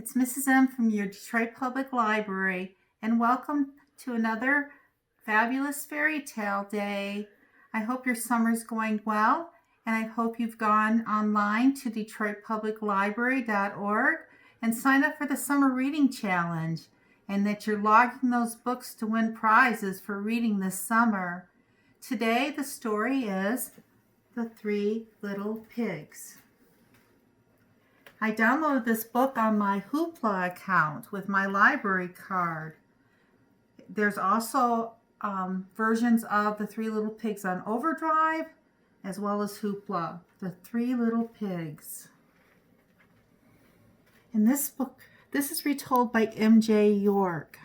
It's Mrs. M from your Detroit Public Library, and welcome to another fabulous fairy tale day. I hope your summer's going well, and I hope you've gone online to DetroitPublicLibrary.org and signed up for the Summer Reading Challenge, and that you're logging those books to win prizes for reading this summer. Today, the story is The Three Little Pigs. I downloaded this book on my Hoopla account with my library card. There's also versions of The Three Little Pigs on Overdrive, as well as Hoopla. The Three Little Pigs. In this book, this is retold by M.J. York.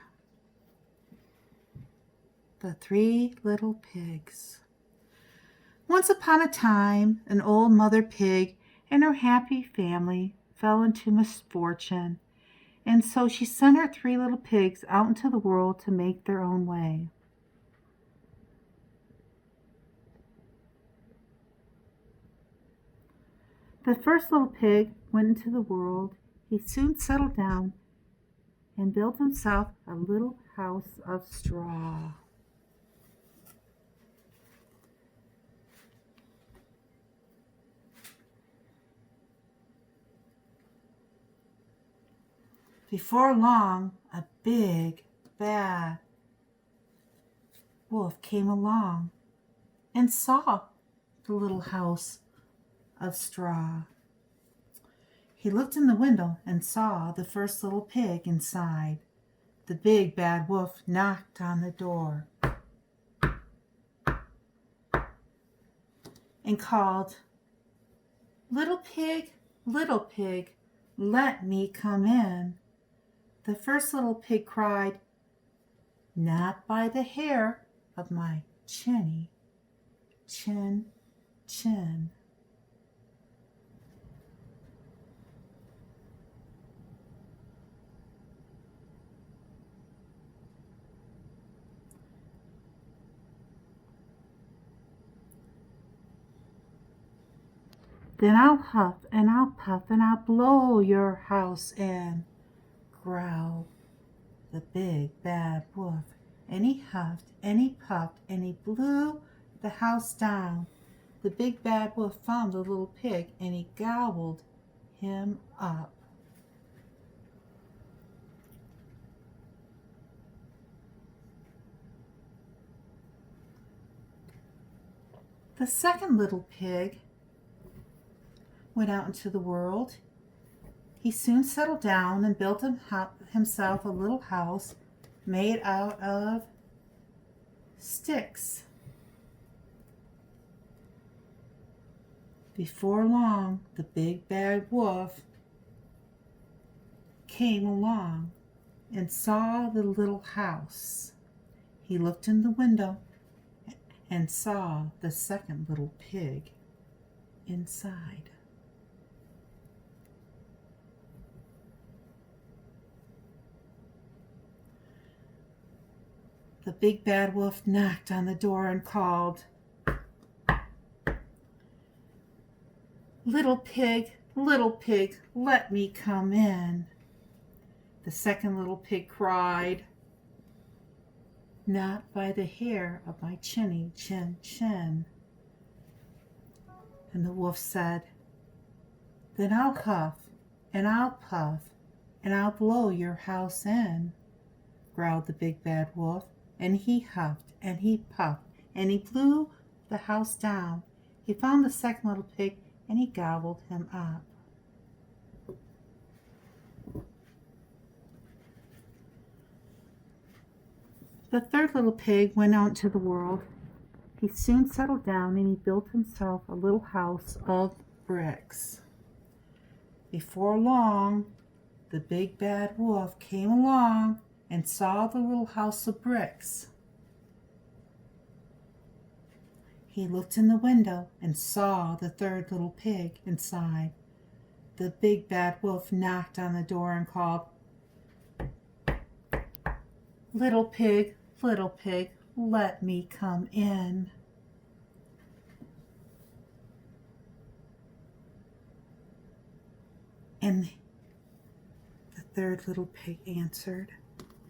The Three Little Pigs. Once upon a time, an old mother pig and her happy family fell into misfortune, and so she sent her three little pigs out into the world to make their own way. The first little pig went into the world. He soon settled down and built himself a little house of straw. Before long, a big, bad wolf came along and saw the little house of straw. He looked in the window and saw the first little pig inside. The big, bad wolf knocked on the door and called, little pig, let me come in." The first little pig cried, "Not by the hair of my chinny chin chin." "Then I'll huff and I'll puff and I'll blow your house in," growled the big bad wolf, and he huffed and he puffed and he blew the house down. The big bad wolf found the little pig and he gobbled him up. The second little pig went out into the world. He soon settled down and built himself a little house made out of sticks. Before long, the big bad wolf came along and saw the little house. He looked in the window and saw the second little pig inside. The big bad wolf knocked on the door and called, little pig, let me come in." The second little pig cried, "Not by the hair of my chinny chin chin." And the wolf said, "Then I'll huff and I'll puff and I'll blow your house in," growled the big bad wolf, and he huffed and he puffed and he blew the house down. He found the second little pig and he gobbled him up. The third little pig went out into the world. He soon settled down and he built himself a little house of bricks. Before long, the big bad wolf came along and saw the little house of bricks. He looked in the window and saw the third little pig inside. The big bad wolf knocked on the door and called, little pig, let me come in." And the third little pig answered.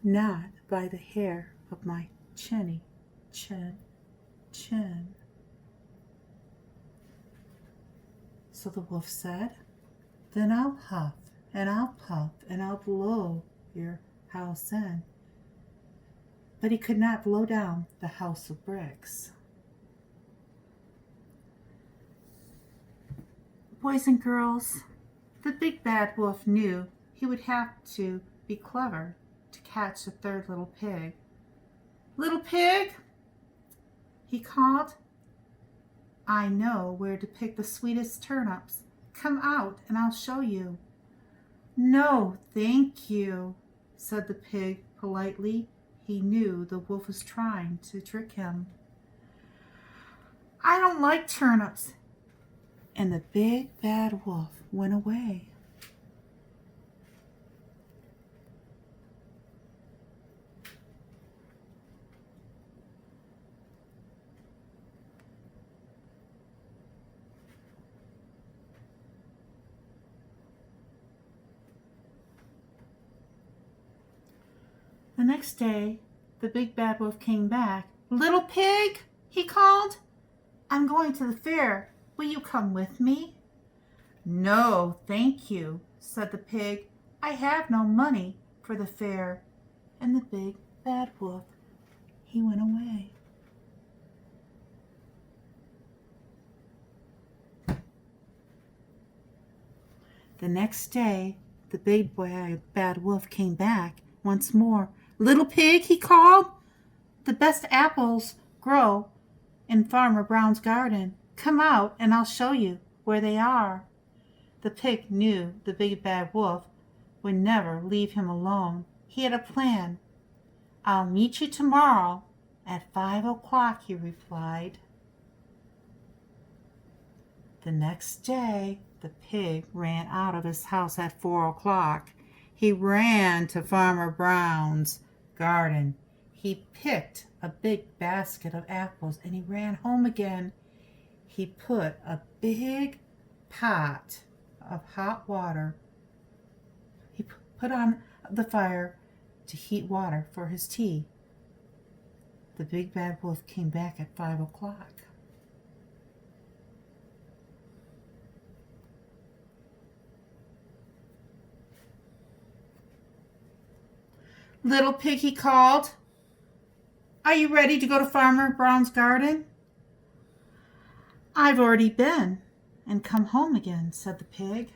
Not by the hair of my chinny chin chin. So the wolf said, then I'll huff and I'll puff and I'll blow your house in. But he could not blow down the house of bricks. Boys and girls, the big bad wolf knew he would have to be clever to catch the third little pig. Little pig, he called, I know where to pick the sweetest turnips. Come out and I'll show you. No, thank you, said the pig politely. He knew the wolf was trying to trick him. I don't like turnips. And the big bad wolf went away. The next day, the big bad wolf came back. Little pig, he called, I'm going to the fair. Will you come with me? No, thank you, said the pig. I have no money for the fair. And the big bad wolf, he went away. The next day, the big bad wolf came back once more. Little pig, he called, the best apples grow in Farmer Brown's garden. Come out and I'll show you where they are. The pig knew the big bad wolf would never leave him alone. He had a plan. I'll meet you tomorrow at 5 o'clock, he replied. The next day, the pig ran out of his house at 4 o'clock. He ran to Farmer Brown's garden. He picked a big basket of apples and he ran home again. He put a big pot of hot water. He put on the fire to heat water for his tea. The big bad wolf came back at 5 o'clock. Little pig, he called, are you ready to go to Farmer Brown's garden? I've already been and come home again, said the pig.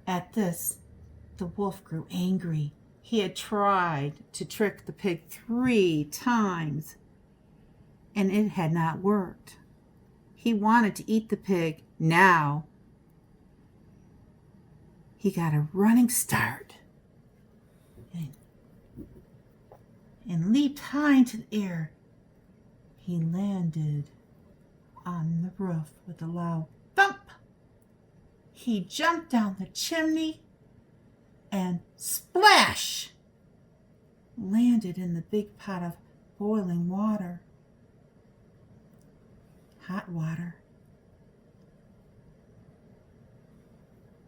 At this, the wolf grew angry. He had tried to trick the pig 3 times, and it had not worked. He wanted to eat the pig now. He got a running start and leaped high into the air. He landed on the roof with a loud thump. He jumped down the chimney and splash! Landed in the big pot of boiling water. Hot water.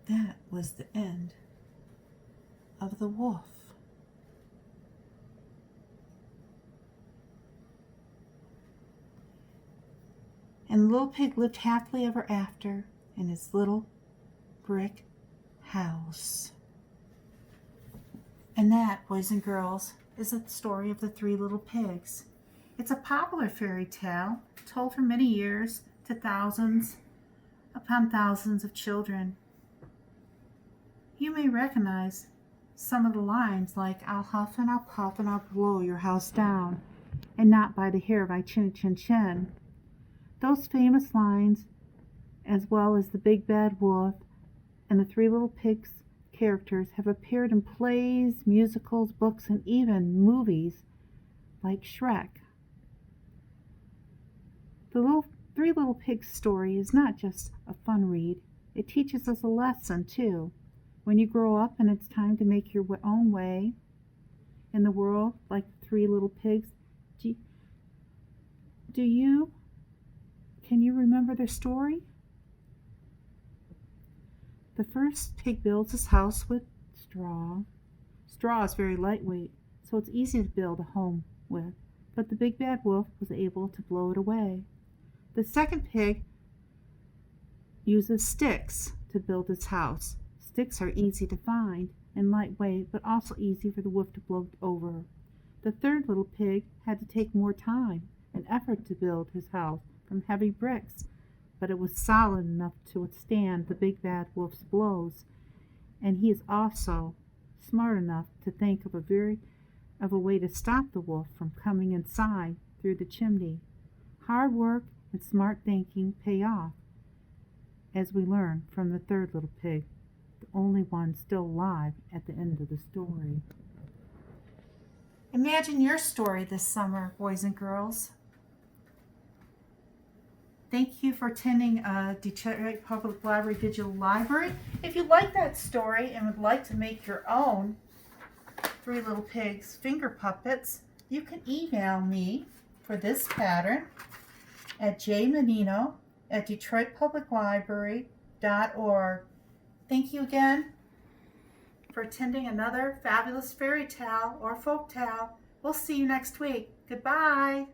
That was the end of the wolf. And the little pig lived happily ever after in his little brick house. And that, boys and girls, is the story of the 3 little pigs. It's a popular fairy tale told for many years to thousands upon thousands of children. You may recognize some of the lines like, I'll huff and I'll puff and I'll blow your house down, and not by the hair of my chin chin chin. Those famous lines, as well as the big bad wolf and the 3 little pigs characters, have appeared in plays, musicals, books, and even movies like Shrek. The 3 Little Pigs story is not just a fun read. It teaches us a lesson, too. When you grow up and it's time to make your own way in the world, like the 3 little pigs, do Can you remember the story? The first pig builds his house with straw. Straw is very lightweight, so it's easy to build a home with, but the big bad wolf was able to blow it away. The second pig uses sticks to build his house. Sticks are easy to find and lightweight, but also easy for the wolf to blow over. The third little pig had to take more time and effort to build his house from heavy bricks, but it was solid enough to withstand the big bad wolf's blows, and he is also smart enough to think of a way to stop the wolf from coming inside through the chimney. Hard work and smart thinking pay off, as we learn from the third little pig, the only one still alive at the end of the story. Imagine your story this summer, boys and girls. Thank you for attending Detroit Public Library Digital Library. If you like that story and would like to make your own Three Little Pigs finger puppets, you can email me for this pattern at jmenino@detroitpubliclibrary.org. Thank you again for attending another fabulous fairy tale or folk tale. We'll see you next week. Goodbye.